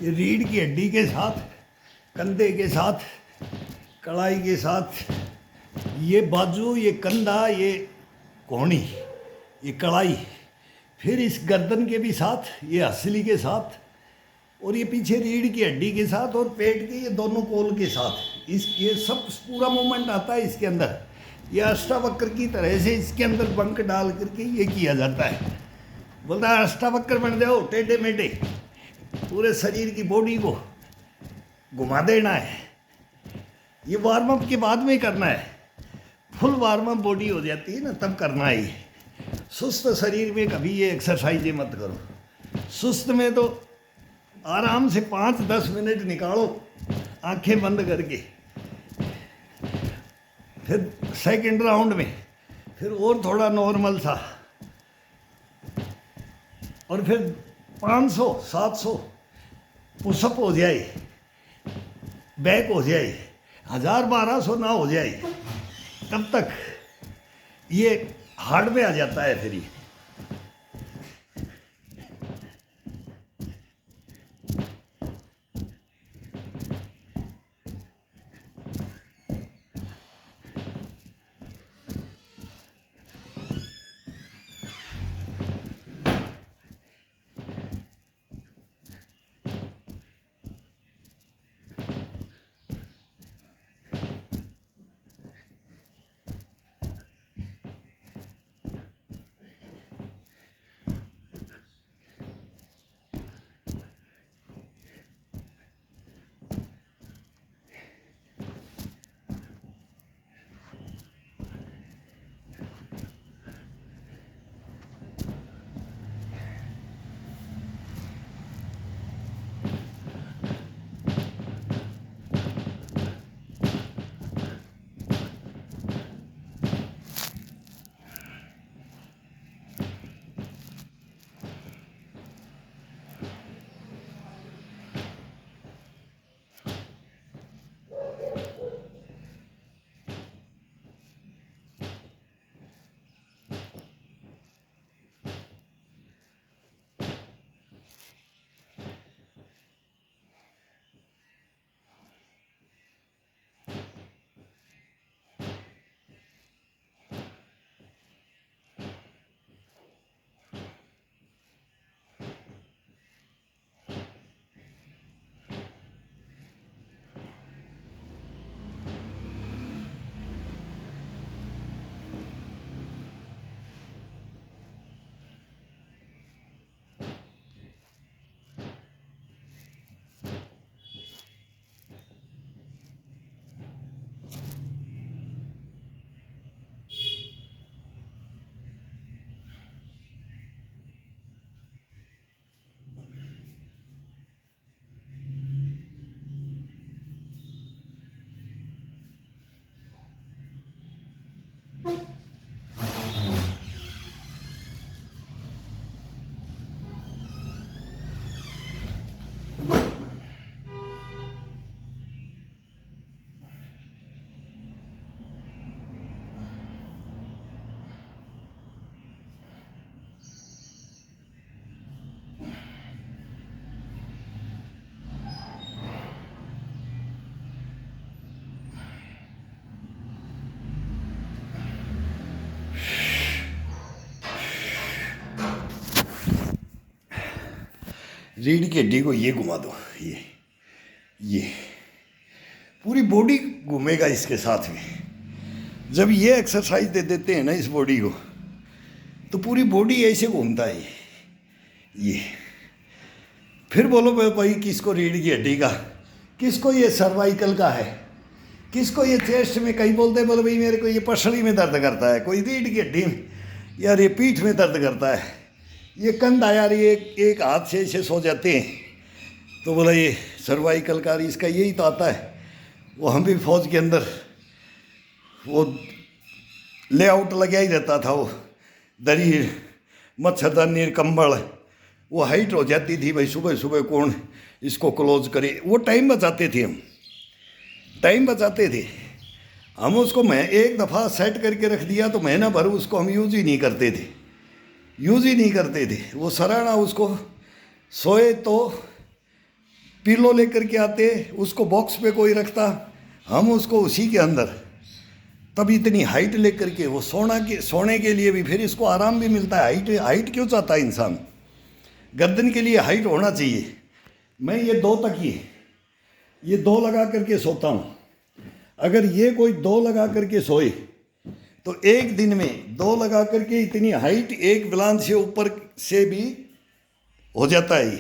ये रीढ़ की हड्डी के साथ, कंधे के साथ, कलाई के साथ, ये बाजू, ये कंधा, ये कोहनी, ये कलाई, फिर इस गर्दन के भी साथ, ये हंसली के साथ, और ये पीछे रीढ़ की हड्डी के साथ, और पेट के ये दोनों कोल के साथ, इस ये सब पूरा मूवमेंट आता है इसके अंदर। ये अष्टावक्र की तरह से इसके अंदर बंक डाल करके ये किया जाता है। बोलता है अष्टावक्र बन जाओ, टेढ़े मेढ़े, पूरे शरीर की बॉडी को घुमा देना है। ये वार्म अप के बाद में करना है। फुल वार्म अप बॉडी हो जाती है ना, तब करना है ये। सुस्त शरीर में कभी ये एक्सरसाइज मत करो। सुस्त में तो आराम से 5-10 मिनट निकालो आंखें बंद करके, फिर सेकंड राउंड में फिर और थोड़ा नॉर्मल सा, और फिर 500-700 पुशअप हो जाए, बैक हो जाए, 1000-1200 ना हो जाए, तब तक ये हार्ड में आ जाता है। फिर ये रीढ़ की हड्डी को ये घुमा दो, ये पूरी बॉडी घूमेगा इसके साथ में। जब ये एक्सरसाइज दे देते हैं ना इस बॉडी को, तो पूरी बॉडी ऐसे घूमता है ये। फिर बोलो भाई किसको रीढ़ की हड्डी का, किसको ये सर्वाइकल का है, किसको ये चेस्ट में, कहीं बोलते हैं बोलो भाई मेरे को ये पसली में दर्द करता है, कोई रीढ़ की हड्डी में, यार ये पीठ में दर्द करता है, ये कंधा यार ये एक हाथ से ऐसे सो जाते हैं, तो बोला ये सर्वाइकल का, इसका यही तो आता है। वो हम भी फौज के अंदर वो लेआउट लगा ही रहता था, वो दरी, मच्छरदानी, कंबल, वो हाइट हो जाती थी भाई, सुबह सुबह कौन इसको क्लोज करे। वो टाइम बचाते थे, हम टाइम बचाते थे। हम उसको मैं एक दफ़ा सेट करके रख दिया तो महीना भर उसको हम यूज़ ही नहीं करते थे, यूज़ ही नहीं करते थे। वो सराहना उसको सोए तो पिलो लेकर के आते, उसको बॉक्स पे कोई रखता, हम उसको उसी के अंदर, तब इतनी हाइट लेकर के वो सोने के लिए भी फिर इसको आराम भी मिलता है। हाइट क्यों चाहता है इंसान? गर्दन के लिए हाइट होना चाहिए। मैं ये 2 तकिए, ये 2 लगा करके सोता हूँ। अगर ये कोई 2 लगा करके सोए तो एक दिन में 2 लगा करके इतनी हाइट एक ब्लांच से ऊपर से भी हो जाता है।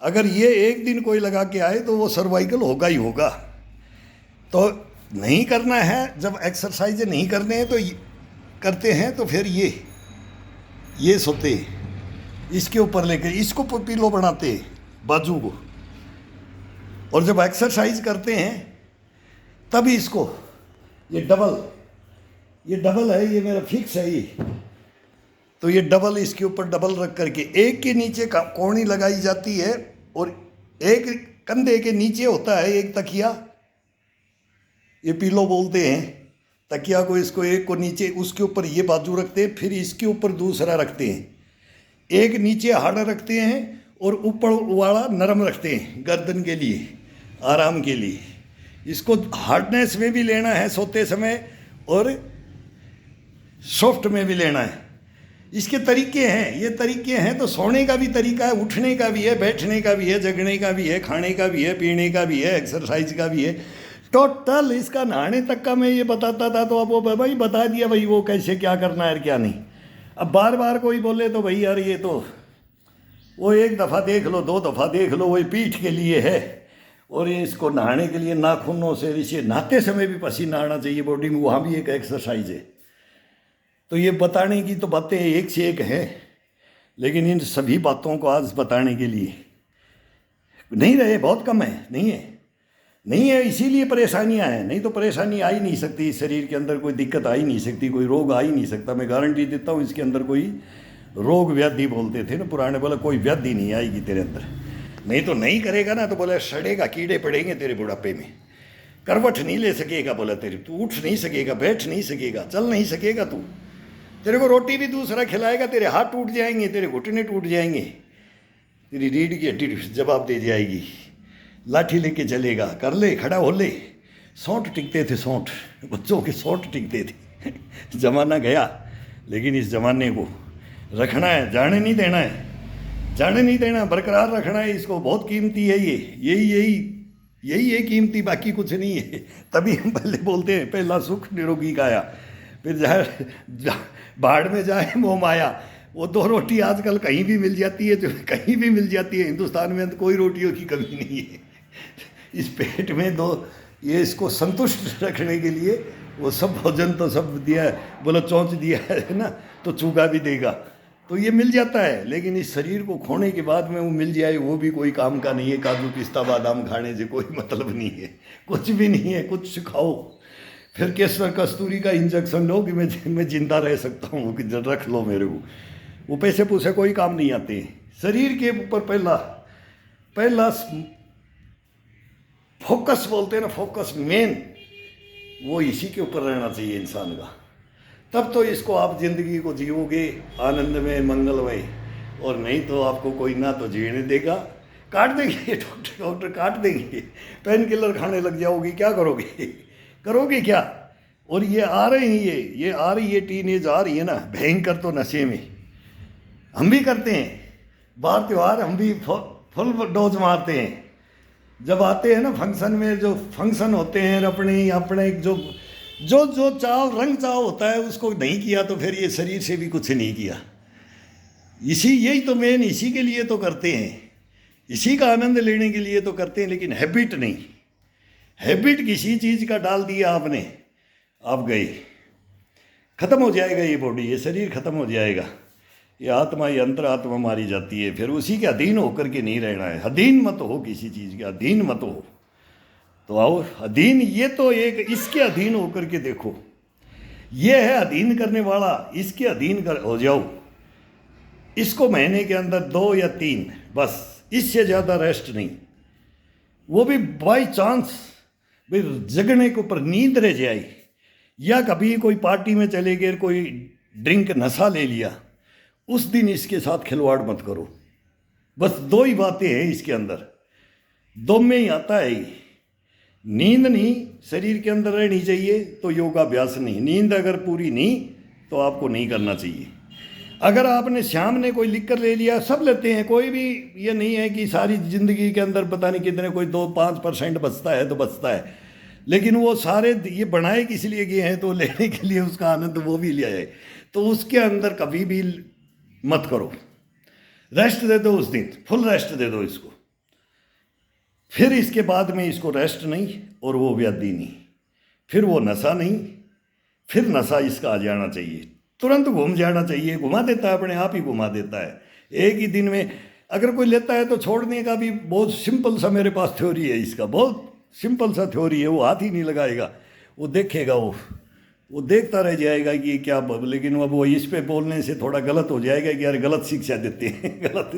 अगर ये एक दिन कोई लगा के आए तो वो सर्वाइकल होगा ही होगा। तो नहीं करना है, जब एक्सरसाइज नहीं करते हैं तो करते हैं तो फिर ये सोते, इसके ऊपर लेकर इसको पिलो बनाते बाजू को, और जब एक्सरसाइज करते हैं तभी इसको, ये डबल है, ये मेरा फिक्स है ये, तो ये डबल इसके ऊपर डबल रख करके एक के नीचे कोहनी लगाई जाती है, और एक कंधे के नीचे होता है एक तकिया, ये पिलो बोलते हैं तकिया को। इसको एक को नीचे, उसके ऊपर ये बाजू रखते हैं, फिर इसके ऊपर दूसरा रखते हैं, एक नीचे हार्ड रखते हैं और ऊपर वाला नरम रखते हैं गर्दन के लिए, आराम के लिए। इसको हार्डनेस में भी लेना है सोते समय और सॉफ्ट में भी लेना है। इसके तरीके हैं, ये तरीके हैं। तो सोने का भी तरीका है, उठने का भी है, बैठने का भी है, जगने का भी है, खाने का भी है, पीने का भी है, एक्सरसाइज का भी है, टोटल इसका नहाने तक का मैं ये बताता था। तो अब वो भाई बता दिया भाई वो कैसे क्या करना है और क्या नहीं। अब बार बार कोई बोले तो भाई यार ये तो वो 1 दफ़ा देख लो, 2 दफ़ा देख लो, वही पीठ के लिए है। और ये इसको नहाने के लिए नाखूनों से, इसे नहाते समय भी पसीना आना चाहिए बॉडी में, वहाँ भी एक एक्सरसाइज है। तो ये बताने की तो बातें एक से एक हैं, लेकिन इन सभी बातों को आज बताने के लिए नहीं रहे, बहुत कम है, नहीं है, इसीलिए परेशानियां हैं। नहीं तो परेशानी आ ही नहीं सकती, इस शरीर के अंदर कोई दिक्कत आ ही नहीं सकती, कोई रोग आ ही नहीं सकता। मैं गारंटी देता हूँ इसके अंदर कोई रोग व्याधि बोलते थे ना पुराने, बोला कोई व्याधि नहीं आएगी तेरे अंदर। नहीं तो नहीं करेगा ना तो बोला सड़ेगा, कीड़े पड़ेंगे तेरे बुढ़ापे में, करवट नहीं ले सकेगा, बोला तेरे, तू उठ नहीं सकेगा, बैठ नहीं सकेगा, चल नहीं सकेगा तू, तेरे को रोटी भी दूसरा खिलाएगा, तेरे हाथ टूट जाएंगे, तेरे घुटने टूट जाएंगे, तेरी रीढ़ की हड्डी जवाब दे जाएगी, लाठी लेके चलेगा, कर ले, खड़ा हो ले। सौंठ टिकते थे, सौंठ, बच्चों के सौंठ टिकते थे। जमाना गया, लेकिन इस जमाने को रखना है, जाने नहीं देना है, जाने नहीं देना, बरकरार रखना है इसको। बहुत कीमती है ये, यही है कीमती, बाकी कुछ नहीं है। तभी हम पहले बोलते हैं पहला सुख निरोगी काया, फिर जाए बाढ़ में जाए मोह माया। वो 2 रोटी आजकल कहीं भी मिल जाती है, जो कहीं भी मिल जाती है। हिंदुस्तान में तो कोई रोटियों की कमी नहीं है। इस पेट में 2, ये इसको संतुष्ट रखने के लिए वो सब भोजन तो सब दिया है, बोलो चौंच दिया है ना, तो चूगा भी देगा, तो ये मिल जाता है। लेकिन इस शरीर को खोने के बाद में वो मिल जाए, वो भी कोई काम का नहीं है। काजू पिस्ता बादाम खाने से कोई मतलब नहीं है, कुछ भी नहीं है। कुछ खाओ, फिर केसर कस्तूरी का इंजेक्शन लो कि मैं जिंदा रह सकता हूँ, कि रख लो मेरे को। वो पैसे पूसे कोई काम नहीं आते। शरीर के ऊपर पहला फोकस बोलते हैं ना, फोकस मेन, वो इसी के ऊपर रहना चाहिए इंसान का। तब तो इसको आप जिंदगी को जियोगे आनंद में, मंगलमय। और नहीं तो आपको कोई ना तो जीने देगा, काट देंगे डॉक्टर काट देंगे, पेन किलर खाने लग जाओगे, क्या करोगे क्या। और ये आ रही है, ये आ रही है, टीनेज आ रही है ना, भयंकर। तो नशे में हम भी करते हैं, बार त्यौहार हम भी फुल डोज मारते हैं। जब आते हैं ना फंक्शन में, जो फंक्शन होते हैं अपने जो चाव रंग चाव होता है उसको नहीं किया तो फिर ये शरीर से भी कुछ नहीं किया। यही तो मेन, इसी के लिए तो करते हैं, इसी का आनंद लेने के लिए तो करते हैं। लेकिन हैबिट नहीं, हैबिट किसी चीज़ का डाल दिया आपने, आप गए, खत्म हो जाएगा ये बॉडी, ये शरीर खत्म हो जाएगा। ये आत्मा, ये अंतरात्मा मारी जाती है। फिर उसी के अधीन होकर के नहीं रहना है। अधीन मत हो, किसी चीज़ के अधीन मत हो। तो आओ अधीन, ये तो एक, इसके अधीन होकर के देखो, ये है अधीन करने वाला, इसके अधीन हो जाओ। इसको महीने के अंदर 2 या 3 बस, इससे ज़्यादा रेस्ट नहीं। वो भी बाई चांस भाई जगने के ऊपर नींद रह जाए, या कभी कोई पार्टी में चले गए, कोई ड्रिंक नशा ले लिया, उस दिन इसके साथ खिलवाड़ मत करो। बस 2 ही बातें हैं इसके अंदर। दो में ही आता है ये। नींद नहीं शरीर के अंदर रहनी चाहिए तो योगाभ्यास नहीं, नींद अगर पूरी नहीं तो आपको नहीं करना चाहिए। अगर आपने शाम ने कोई लिख कर ले लिया, सब लेते हैं, कोई भी ये नहीं है कि सारी ज़िंदगी के अंदर पता नहीं कितने, कोई 2-5% बचता है तो बचता है, लेकिन वो सारे ये बनाए किस लिए गए हैं, तो लेने के लिए उसका आनंद वो भी लिया जाए। तो उसके अंदर कभी भी मत करो, रेस्ट दे दो, उस दिन फुल रेस्ट दे दो इसको। फिर इसके बाद में इसको रेस्ट नहीं और वो व्याधि नहीं, फिर वो नशा नहीं, फिर नशा इसका आ जाना चाहिए, तुरंत घूम जाना चाहिए। घुमा देता है, अपने आप ही घुमा देता है एक ही दिन में। अगर कोई लेता है तो छोड़ने का भी बहुत सिंपल सा मेरे पास थ्योरी है इसका, बहुत सिंपल सा थ्योरी है। वो हाथ ही नहीं लगाएगा, वो देखेगा, वो देखता रह जाएगा कि ये क्या, लेकिन अब वो इस पे बोलने से थोड़ा गलत हो जाएगा कि यार गलत शिक्षा देते हैं गलत